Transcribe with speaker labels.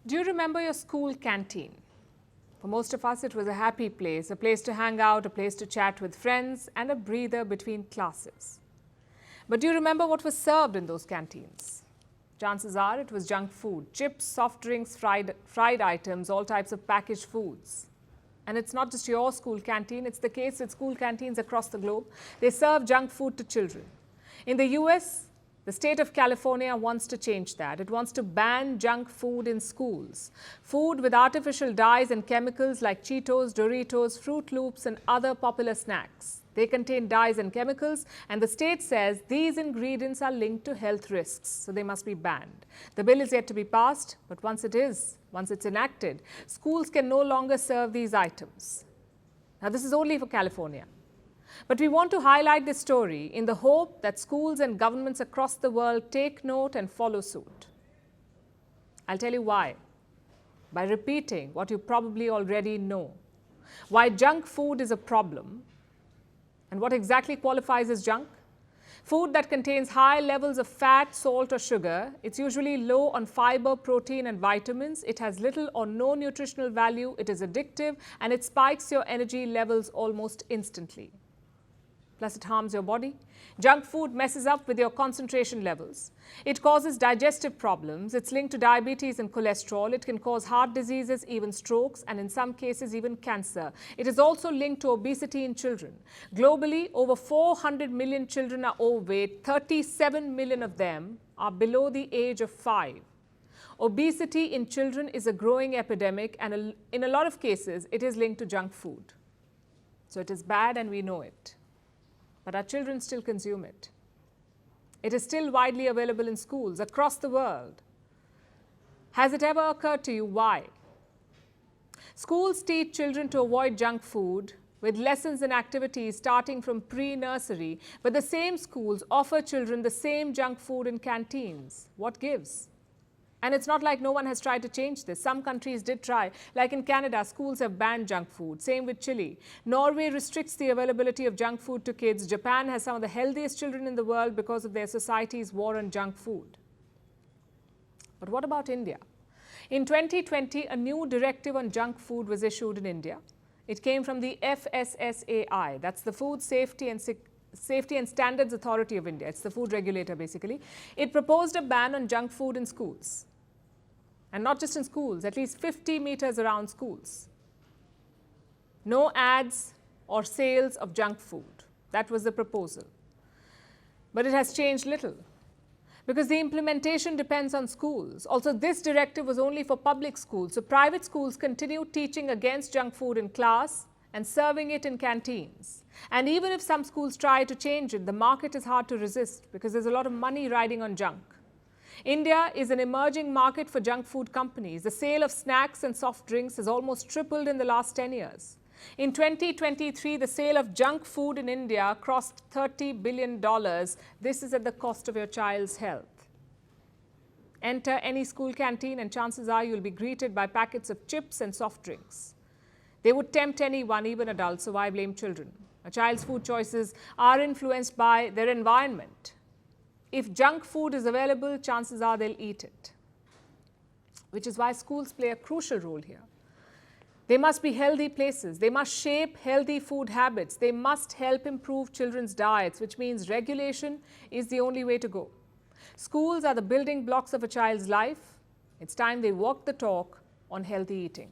Speaker 1: Do you remember your school canteen? For most of us, it was a happy place, a place to hang out, a place to chat with friends, and a breather between classes. But do you remember what was served in those canteens? Chances are it was junk food, chips, soft drinks, fried items, all types of packaged foods. And it's not just your school canteen, it's the case with school canteens across the globe. They serve junk food to children. In the US, the state of California wants to change that. It wants to ban junk food in schools. Food with artificial dyes and chemicals like Cheetos, Doritos, Fruit Loops, and other popular snacks. They contain dyes and chemicals, and the state says these ingredients are linked to health risks, so they must be banned. The bill is yet to be passed, but once it's enacted, schools can no longer serve these items. Now, this is only for California. But we want to highlight this story in the hope that schools and governments across the world take note and follow suit. I'll tell you why. By repeating what you probably already know. Why junk food is a problem. And what exactly qualifies as junk? Food that contains high levels of fat, salt, or sugar. It's usually low on fiber, protein, and vitamins. It has little or no nutritional value. It is addictive, and it spikes your energy levels almost instantly. Plus, it harms your body. Junk food messes up with your concentration levels. It causes digestive problems. It's linked to diabetes and cholesterol. It can cause heart diseases, even strokes, and in some cases, even cancer. It is also linked to obesity in children. Globally, over 400 million children are overweight. 37 million of them are below the age of 5. Obesity in children is a growing epidemic, and in a lot of cases, it is linked to junk food. So it is bad, and we know it. But our children still consume it. It is still widely available in schools across the world. Has it ever occurred to you why? Schools teach children to avoid junk food with lessons and activities starting from pre-nursery, but the same schools offer children the same junk food in canteens. What gives? And it's not like no one has tried to change this. Some countries did try. Like in Canada, schools have banned junk food. Same with Chile. Norway restricts the availability of junk food to kids. Japan has some of the healthiest children in the world because of their society's war on junk food. But what about India? In 2020, a new directive on junk food was issued in India. It came from the FSSAI. That's the Food Safety and Standards Authority of India. It's the food regulator, basically. It proposed a ban on junk food in schools. And not just in schools, at least 50 meters around schools. No ads or sales of junk food. That was the proposal. But it has changed little because the implementation depends on schools. Also, this directive was only for public schools. So private schools continue teaching against junk food in class and serving it in canteens. And even if some schools try to change it, the market is hard to resist because there's a lot of money riding on junk. India is an emerging market for junk food companies. The sale of snacks and soft drinks has almost tripled in the last 10 years. In 2023, the sale of junk food in India crossed $30 billion. This is at the cost of your child's health. Enter any school canteen and chances are you'll be greeted by packets of chips and soft drinks. They would tempt anyone, even adults, so why blame children? A child's food choices are influenced by their environment. If junk food is available, chances are they'll eat it. Which is why schools play a crucial role here. They must be healthy places. They must shape healthy food habits. They must help improve children's diets, which means regulation is the only way to go. Schools are the building blocks of a child's life. It's time they walk the talk on healthy eating.